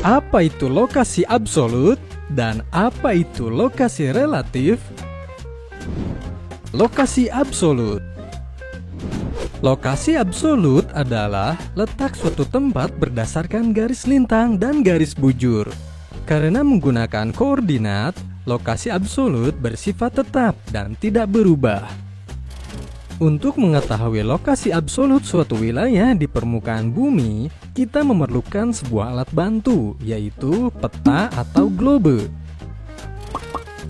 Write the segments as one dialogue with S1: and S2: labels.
S1: Apa itu lokasi absolut dan apa itu lokasi relatif? Lokasi absolut. Lokasi absolut adalah letak suatu tempat berdasarkan garis lintang dan garis bujur. Karena menggunakan koordinat, lokasi absolut bersifat tetap dan tidak berubah. Untuk mengetahui lokasi absolut suatu wilayah di permukaan bumi, kita memerlukan sebuah alat bantu, yaitu peta atau globe.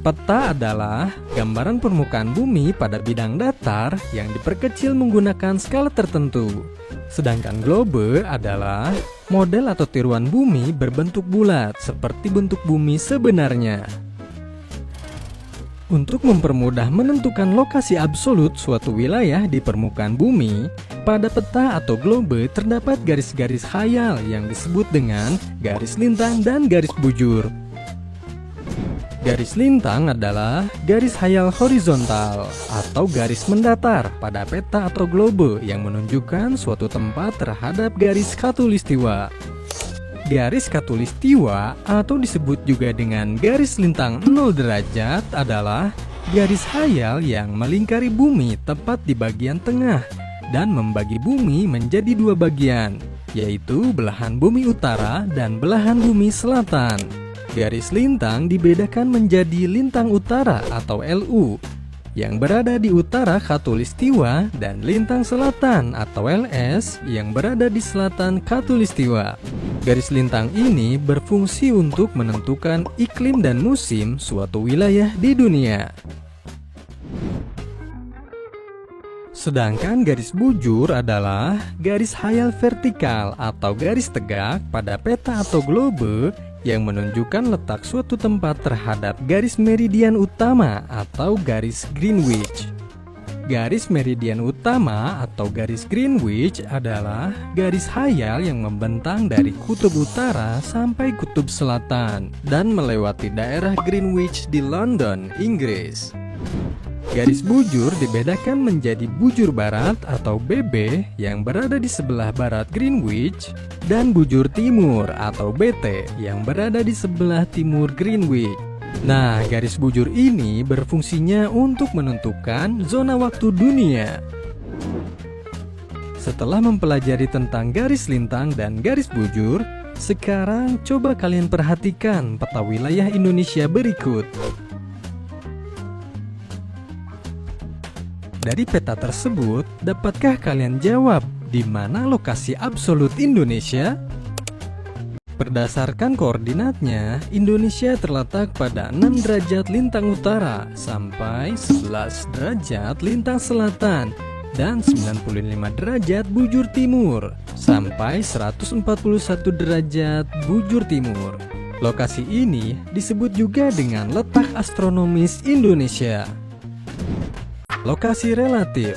S1: Peta adalah gambaran permukaan bumi pada bidang datar yang diperkecil menggunakan skala tertentu. Sedangkan globe adalah model atau tiruan bumi berbentuk bulat seperti bentuk bumi sebenarnya. Untuk mempermudah menentukan lokasi absolut suatu wilayah di permukaan bumi, pada peta atau globe terdapat garis-garis khayal yang disebut dengan garis lintang dan garis bujur. Garis lintang adalah garis khayal horizontal atau garis mendatar pada peta atau globe yang menunjukkan suatu tempat terhadap garis khatulistiwa. Garis khatulistiwa atau disebut juga dengan garis lintang 0 derajat adalah garis khayal yang melingkari bumi tepat di bagian tengah dan membagi bumi menjadi dua bagian, yaitu belahan bumi utara dan belahan bumi selatan. Garis lintang dibedakan menjadi lintang utara atau LU yang berada di utara khatulistiwa dan lintang selatan atau LS yang berada di selatan khatulistiwa. Garis lintang ini berfungsi untuk menentukan iklim dan musim suatu wilayah di dunia. Sedangkan garis bujur adalah garis khayal vertikal atau garis tegak pada peta atau globe yang menunjukkan letak suatu tempat terhadap garis meridian utama atau garis Greenwich. Garis meridian utama atau garis Greenwich adalah garis khayal yang membentang dari kutub utara sampai kutub selatan dan melewati daerah Greenwich di London, Inggris. Garis bujur dibedakan menjadi bujur barat atau BB yang berada di sebelah barat Greenwich dan bujur timur atau BT yang berada di sebelah timur Greenwich. Nah, garis bujur ini berfungsinya untuk menentukan zona waktu dunia. Setelah mempelajari tentang garis lintang dan garis bujur, sekarang coba kalian perhatikan peta wilayah Indonesia berikut. Dari peta tersebut, dapatkah kalian jawab di mana lokasi absolut Indonesia? Berdasarkan koordinatnya, Indonesia terletak pada 6 derajat lintang utara sampai 11 derajat lintang selatan dan 95 derajat bujur timur sampai 141 derajat bujur timur. Lokasi ini disebut juga dengan letak astronomis Indonesia. Lokasi relatif.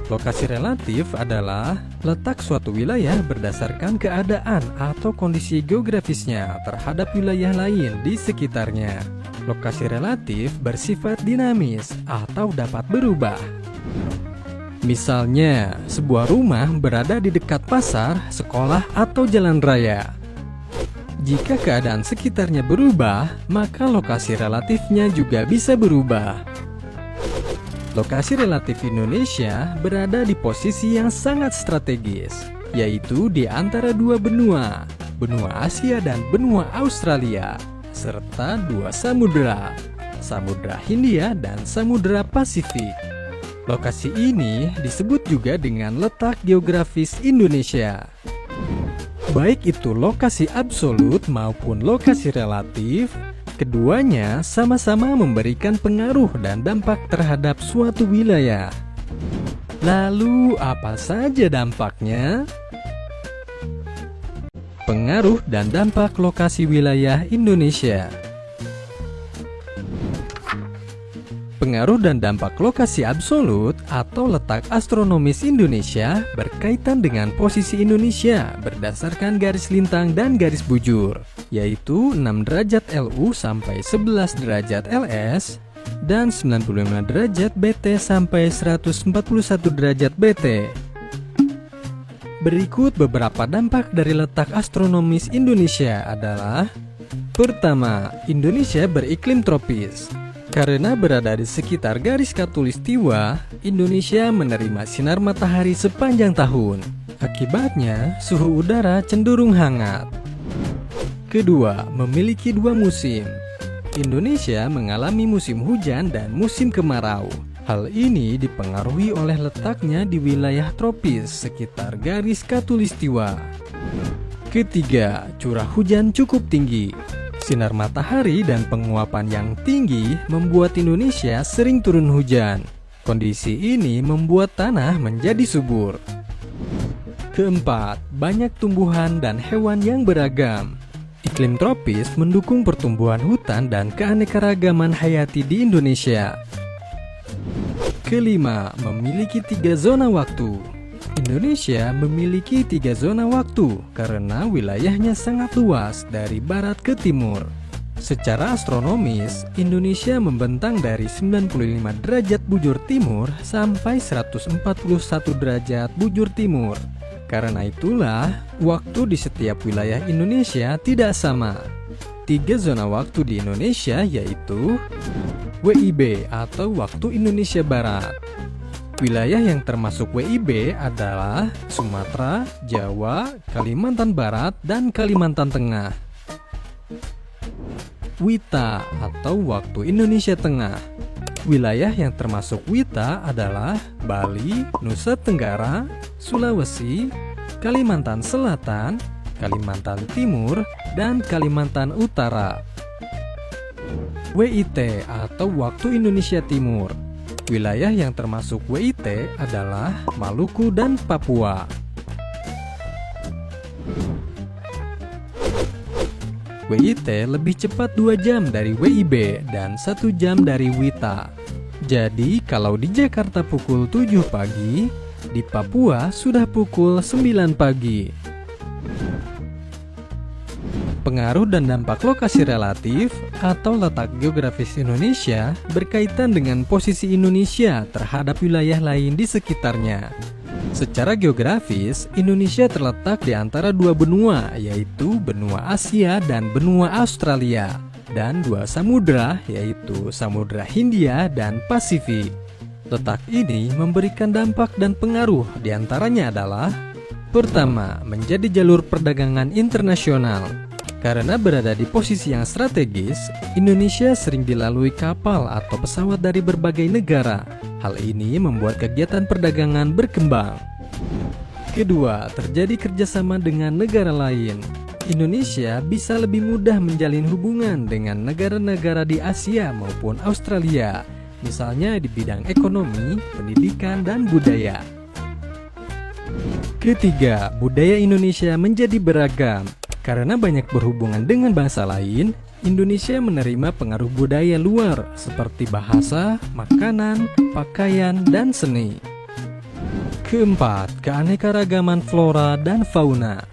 S1: Lokasi relatif adalah letak suatu wilayah berdasarkan keadaan atau kondisi geografisnya terhadap wilayah lain di sekitarnya. Lokasi relatif bersifat dinamis atau dapat berubah. Misalnya, sebuah rumah berada di dekat pasar, sekolah, atau jalan raya. Jika keadaan sekitarnya berubah, maka lokasi relatifnya juga bisa berubah. Lokasi relatif Indonesia berada di posisi yang sangat strategis, yaitu di antara dua benua, benua Asia dan benua Australia, serta dua samudera, Samudra Hindia dan Samudra Pasifik. Lokasi ini disebut juga dengan letak geografis Indonesia. Baik itu lokasi absolut maupun lokasi relatif, keduanya sama-sama memberikan pengaruh dan dampak terhadap suatu wilayah. Lalu, apa saja dampaknya? Pengaruh dan dampak lokasi wilayah Indonesia. Pengaruh dan dampak lokasi absolut atau letak astronomis Indonesia berkaitan dengan posisi Indonesia berdasarkan garis lintang dan garis bujur, yaitu 6 derajat LU sampai 11 derajat LS dan 95 derajat BT sampai 141 derajat BT. Berikut beberapa dampak dari letak astronomis Indonesia adalah: pertama, Indonesia beriklim tropis. Karena berada di sekitar garis khatulistiwa, Indonesia menerima sinar matahari sepanjang tahun. Akibatnya, suhu udara cenderung hangat. Kedua, memiliki dua musim. Indonesia mengalami musim hujan dan musim kemarau. Hal ini dipengaruhi oleh letaknya di wilayah tropis sekitar garis khatulistiwa. Ketiga, curah hujan cukup tinggi. Sinar matahari dan penguapan yang tinggi membuat Indonesia sering turun hujan. Kondisi ini membuat tanah menjadi subur. Keempat, banyak tumbuhan dan hewan yang beragam. Iklim tropis mendukung pertumbuhan hutan dan keanekaragaman hayati di Indonesia. Kelima, memiliki 3 zona waktu. Indonesia memiliki 3 zona waktu karena wilayahnya sangat luas dari barat ke timur. Secara astronomis, Indonesia membentang dari 95 derajat bujur timur sampai 141 derajat bujur timur. Karena itulah, waktu di setiap wilayah Indonesia tidak sama. 3 zona waktu di Indonesia yaitu WIB atau Waktu Indonesia Barat. Wilayah yang termasuk WIB adalah Sumatera, Jawa, Kalimantan Barat, dan Kalimantan Tengah. WITA atau Waktu Indonesia Tengah. Wilayah yang termasuk WITA adalah Bali, Nusa Tenggara, Sulawesi, Kalimantan Selatan, Kalimantan Timur, dan Kalimantan Utara. WIT atau Waktu Indonesia Timur. Wilayah yang termasuk WIT adalah Maluku dan Papua. WIT lebih cepat 2 jam dari WIB dan 1 jam dari WITA. Jadi kalau di Jakarta pukul 7 pagi, di Papua sudah pukul 9 pagi. Pengaruh dan dampak lokasi relatif atau letak geografis Indonesia berkaitan dengan posisi Indonesia terhadap wilayah lain di sekitarnya. Secara geografis, Indonesia terletak di antara 2 benua, yaitu benua Asia dan benua Australia, dan 2 samudra, yaitu Samudra Hindia dan Pasifik. Letak ini memberikan dampak dan pengaruh, diantaranya adalah: pertama, menjadi jalur perdagangan internasional. Karena berada di posisi yang strategis, Indonesia sering dilalui kapal atau pesawat dari berbagai negara. Hal ini membuat kegiatan perdagangan berkembang. Kedua, terjadi kerjasama dengan negara lain. Indonesia bisa lebih mudah menjalin hubungan dengan negara-negara di Asia maupun Australia, misalnya di bidang ekonomi, pendidikan, dan budaya. Ketiga, budaya Indonesia menjadi beragam. Karena banyak berhubungan dengan bangsa lain, Indonesia menerima pengaruh budaya luar seperti bahasa, makanan, pakaian, dan seni. Keempat, keanekaragaman flora dan fauna.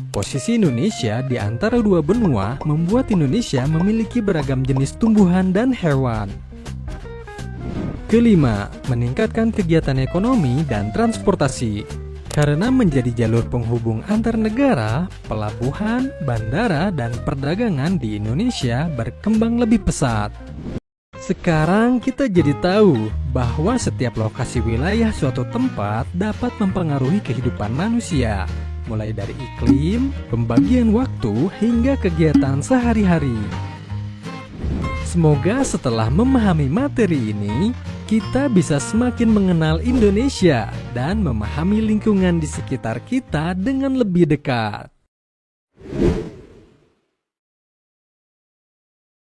S1: Posisi Indonesia di antara 2 benua membuat Indonesia memiliki beragam jenis tumbuhan dan hewan. Kelima, meningkatkan kegiatan ekonomi dan transportasi. Karena menjadi jalur penghubung antar negara, pelabuhan, bandara, dan perdagangan di Indonesia berkembang lebih pesat. Sekarang kita jadi tahu bahwa setiap lokasi wilayah suatu tempat dapat mempengaruhi kehidupan manusia, mulai dari iklim, pembagian waktu, hingga kegiatan sehari-hari. Semoga setelah memahami materi ini, kita bisa semakin mengenal Indonesia dan memahami lingkungan di sekitar kita dengan lebih dekat.